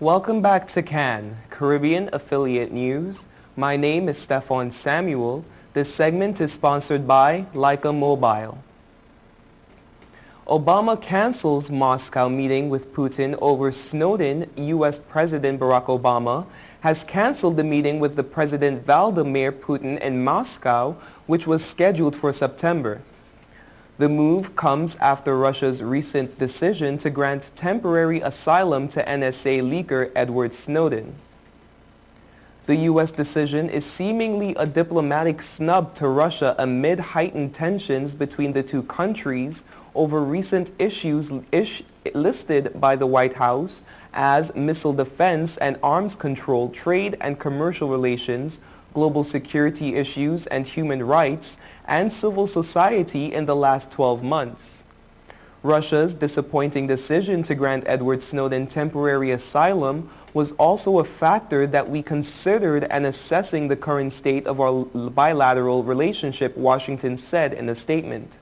Welcome back to CAN, Caribbean Affiliate News. My name is Stefan Samuel. This segment is sponsored by Leica Mobile. Obama cancels Moscow meeting with Putin over Snowden. U.S. President Barack Obama has canceled the meeting with the President Vladimir Putin in Moscow, which was scheduled for September. The move comes after Russia's recent decision to grant temporary asylum to NSA leaker Edward Snowden. The U.S. decision is seemingly a diplomatic snub to Russia amid heightened tensions between the two countries over recent issues listed by the White House as missile defense and arms control, trade and commercial relations, global security issues and human rights, and civil society in the last 12 months. Russia's disappointing decision to grant Edward Snowden temporary asylum was also a factor that we considered in assessing the current state of our bilateral relationship, Washington said in a statement.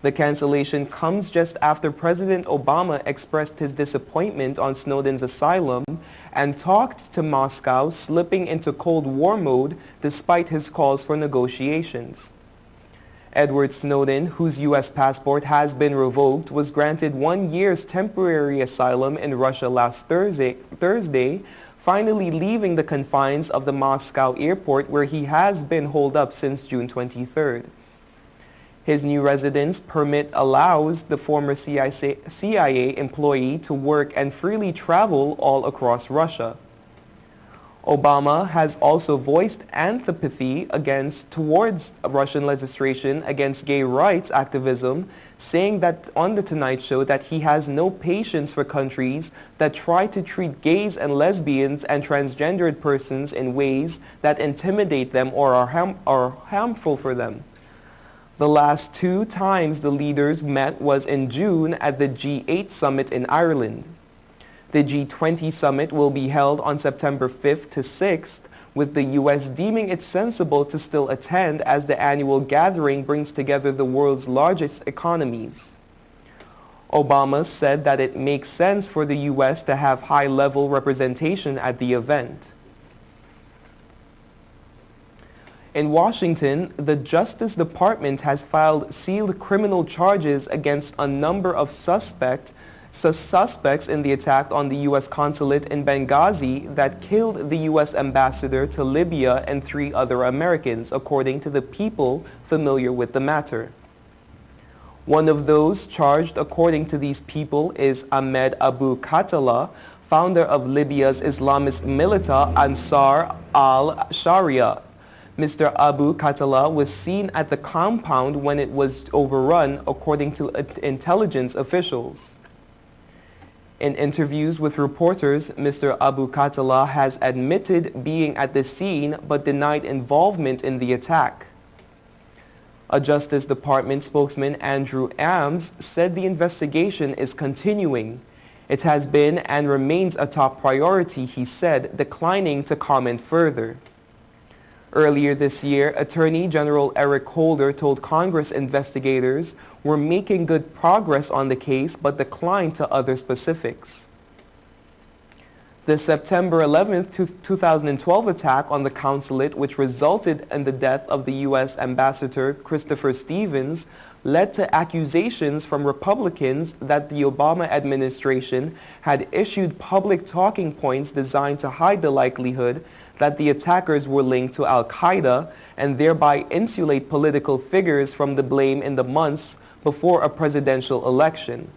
The cancellation comes just after President Obama expressed his disappointment on Snowden's asylum and talked to Moscow slipping into Cold War mode despite his calls for negotiations. Edward Snowden, whose U.S. passport has been revoked, was granted 1 year's temporary asylum in Russia last Thursday, finally leaving the confines of the Moscow airport where he has been holed up since June 23rd. His new residence permit allows the former CIA employee to work and freely travel all across Russia. Obama has also voiced antipathy towards Russian legislation against gay rights activism, saying that on The Tonight Show that he has no patience for countries that try to treat gays and lesbians and transgendered persons in ways that intimidate them or are harmful for them. The last 2 times the leaders met was in June at the G8 summit in Ireland. The G20 summit will be held on September 5th to 6th, with the U.S. deeming it sensible to still attend as the annual gathering brings together the world's largest economies. Obama said that it makes sense for the U.S. to have high-level representation at the event. In Washington, the Justice Department has filed sealed criminal charges against a number of suspects in the attack on the U.S. consulate in Benghazi that killed the U.S. ambassador to Libya and 3 other Americans, according to the people familiar with the matter. One of those charged, according to these people, is Ahmed Abu Khatallah, founder of Libya's Islamist militia Ansar al-Sharia. Mr. Abu Khatallah was seen at the compound when it was overrun, according to intelligence officials. In interviews with reporters, Mr. Abu Khatallah has admitted being at the scene but denied involvement in the attack. A Justice Department spokesman, Andrew Ames, said the investigation is continuing. It has been and remains a top priority, he said, declining to comment further. Earlier this year, Attorney General Eric Holder told Congress investigators were making good progress on the case but declined to other specifics. The September 11, 2012 attack on the consulate, which resulted in the death of the U.S. Ambassador Christopher Stevens, led to accusations from Republicans that the Obama administration had issued public talking points designed to hide the likelihood that the attackers were linked to al-Qaeda and thereby insulate political figures from the blame in the months before a presidential election.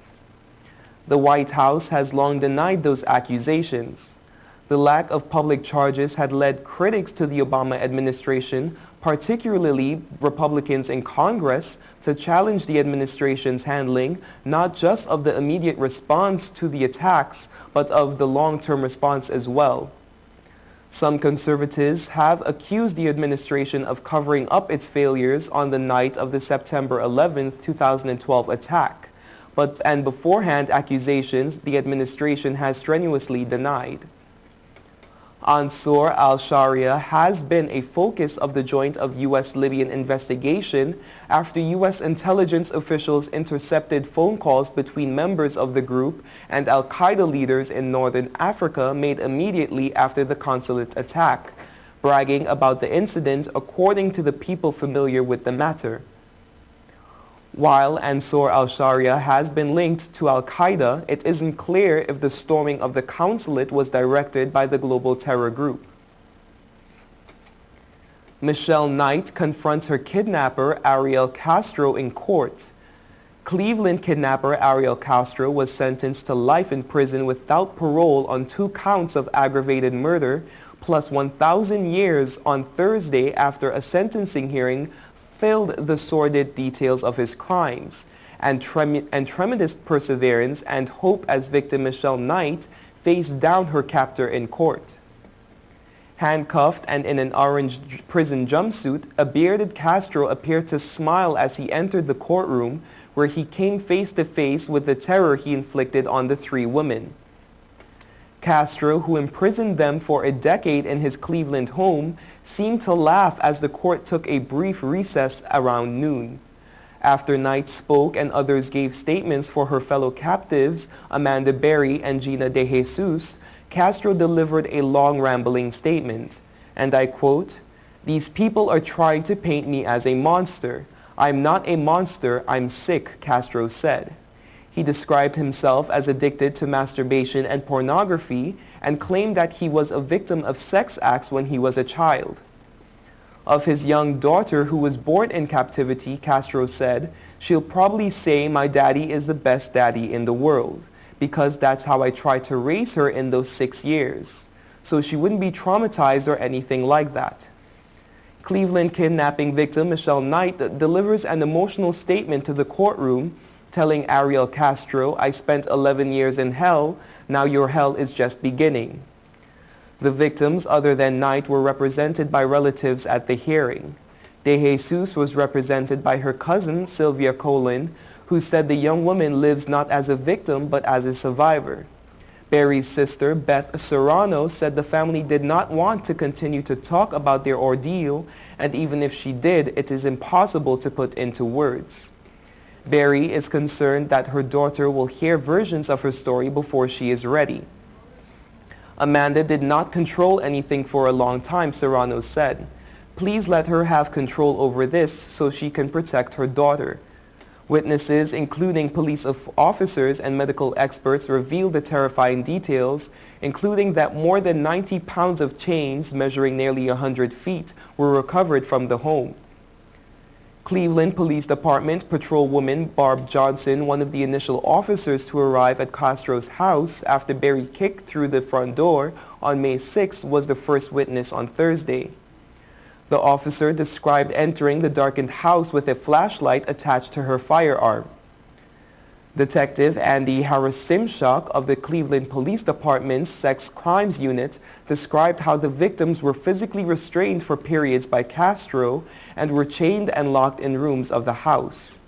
The White House has long denied those accusations. The lack of public charges had led critics to the Obama administration, particularly Republicans in Congress, to challenge the administration's handling not just of the immediate response to the attacks, but of the long-term response as well. Some conservatives have accused the administration of covering up its failures on the night of the September 11, 2012 attack, and beforehand accusations the administration has strenuously denied. Ansor al-Sharia has been a focus of the joint of U.S.-Libyan investigation after U.S. intelligence officials intercepted phone calls between members of the group and al-Qaeda leaders in northern Africa made immediately after the consulate attack, bragging about the incident according to the people familiar with the matter. While Ansor al-Sharia has been linked to al-Qaeda, it isn't clear if the storming of the consulate was directed by the global terror group. Michelle Knight confronts her kidnapper Ariel Castro in court. Cleveland kidnapper Ariel Castro was sentenced to life in prison without parole on 2 counts of aggravated murder plus 1,000 years on Thursday after a sentencing hearing filled the sordid details of his crimes, and tremendous perseverance and hope as victim Michelle Knight faced down her captor in court. Handcuffed and in an orange prison jumpsuit, a bearded Castro appeared to smile as he entered the courtroom, where he came face to face with the terror he inflicted on the 3 women. Castro, who imprisoned them for a decade in his Cleveland home, seemed to laugh as the court took a brief recess around noon. After Knight spoke and others gave statements for her fellow captives, Amanda Berry and Gina De Jesus, Castro delivered a long rambling statement. And I quote, "These people are trying to paint me as a monster. I'm not a monster, I'm sick," Castro said. He described himself as addicted to masturbation and pornography and claimed that he was a victim of sex acts when he was a child. Of his young daughter who was born in captivity, Castro said, "She'll probably say my daddy is the best daddy in the world, because that's how I tried to raise her in those 6 years. So she wouldn't be traumatized or anything like that." Cleveland kidnapping victim Michelle Knight delivers an emotional statement to the courtroom, telling Ariel Castro, "I spent 11 years in hell, now your hell is just beginning." The victims other than Knight were represented by relatives at the hearing. De Jesus was represented by her cousin Sylvia Colin, who said the young woman lives not as a victim but as a survivor. Berry's sister Beth Serrano said the family did not want to continue to talk about their ordeal, and even if she did, it is impossible to put into words. Berry is concerned that her daughter will hear versions of her story before she is ready. Amanda did not control anything for a long time, Serrano said. "Please let her have control over this so she can protect her daughter." Witnesses, including police officers and medical experts, revealed the terrifying details, including that more than 90 pounds of chains measuring nearly 100 feet were recovered from the home. Cleveland Police Department patrolwoman Barb Johnson, one of the initial officers to arrive at Castro's house after Berry kicked through the front door on May 6, was the first witness on Thursday. The officer described entering the darkened house with a flashlight attached to her firearm. Detective Andy Harris-Simchak of the Cleveland Police Department's Sex Crimes Unit described how the victims were physically restrained for periods by Castro and were chained and locked in rooms of the house.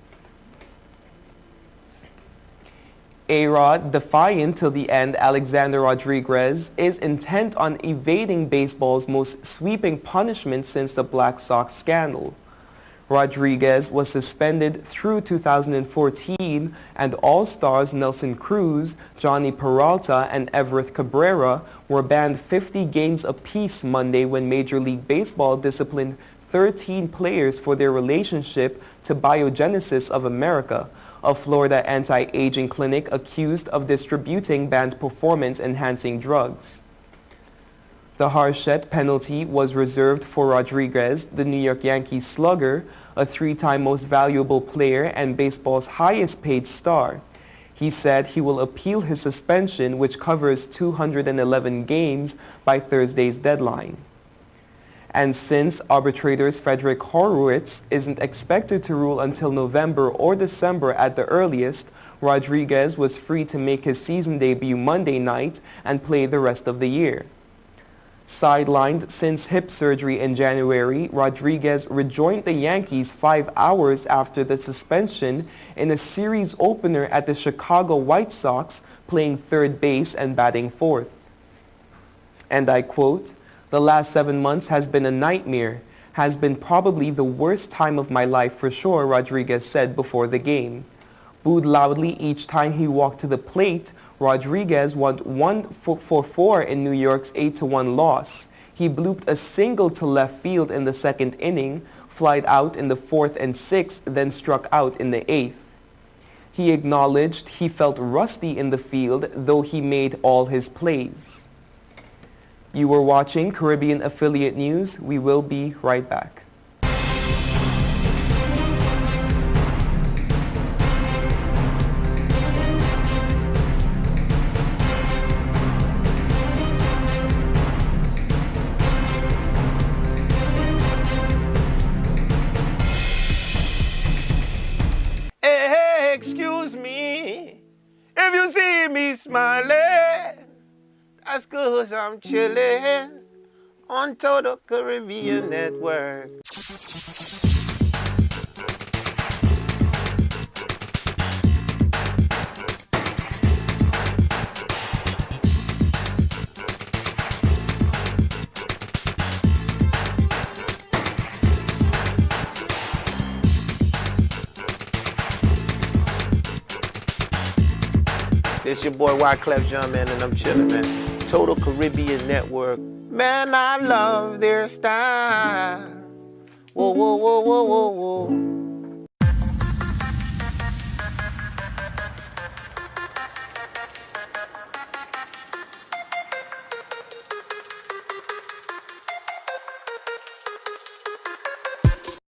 A-Rod, defiant till the end, Alexander Rodriguez is intent on evading baseball's most sweeping punishment since the Black Sox scandal. Rodriguez was suspended through 2014, and All-Stars Nelson Cruz, Johnny Peralta, and Everett Cabrera were banned 50 games apiece Monday when Major League Baseball disciplined 13 players for their relationship to Biogenesis of America, a Florida anti-aging clinic accused of distributing banned performance-enhancing drugs. The Harshett penalty was reserved for Rodriguez, the New York Yankees slugger, a 3-time most valuable player and baseball's highest-paid star. He said he will appeal his suspension, which covers 211 games, by Thursday's deadline. And since arbitrators Frederick Horowitz isn't expected to rule until November or December at the earliest, Rodriguez was free to make his season debut Monday night and play the rest of the year. Sidelined since hip surgery in January, Rodriguez rejoined the Yankees 5 hours after the suspension in a series opener at the Chicago White Sox, playing third base and batting fourth. And I quote, "The last 7 months has been a nightmare, has been probably the worst time of my life for sure," Rodriguez said before the game. Booed loudly each time he walked to the plate, Rodriguez went 1 for 4 in New York's 8-1 loss. He blooped a single to left field in the second inning, flied out in the 4th and 6th, then struck out in the 8th. He acknowledged he felt rusty in the field, though he made all his plays. You were watching Caribbean Affiliate News. We will be right back. Hey, excuse me, if you see me smiling, that's 'cause I'm chilling on Total Caribbean Network. This your boy Wyclef Jean, man, and I'm chillin', man. Total Caribbean Network. Man, I love their style. Whoa, whoa, whoa, whoa, whoa, whoa.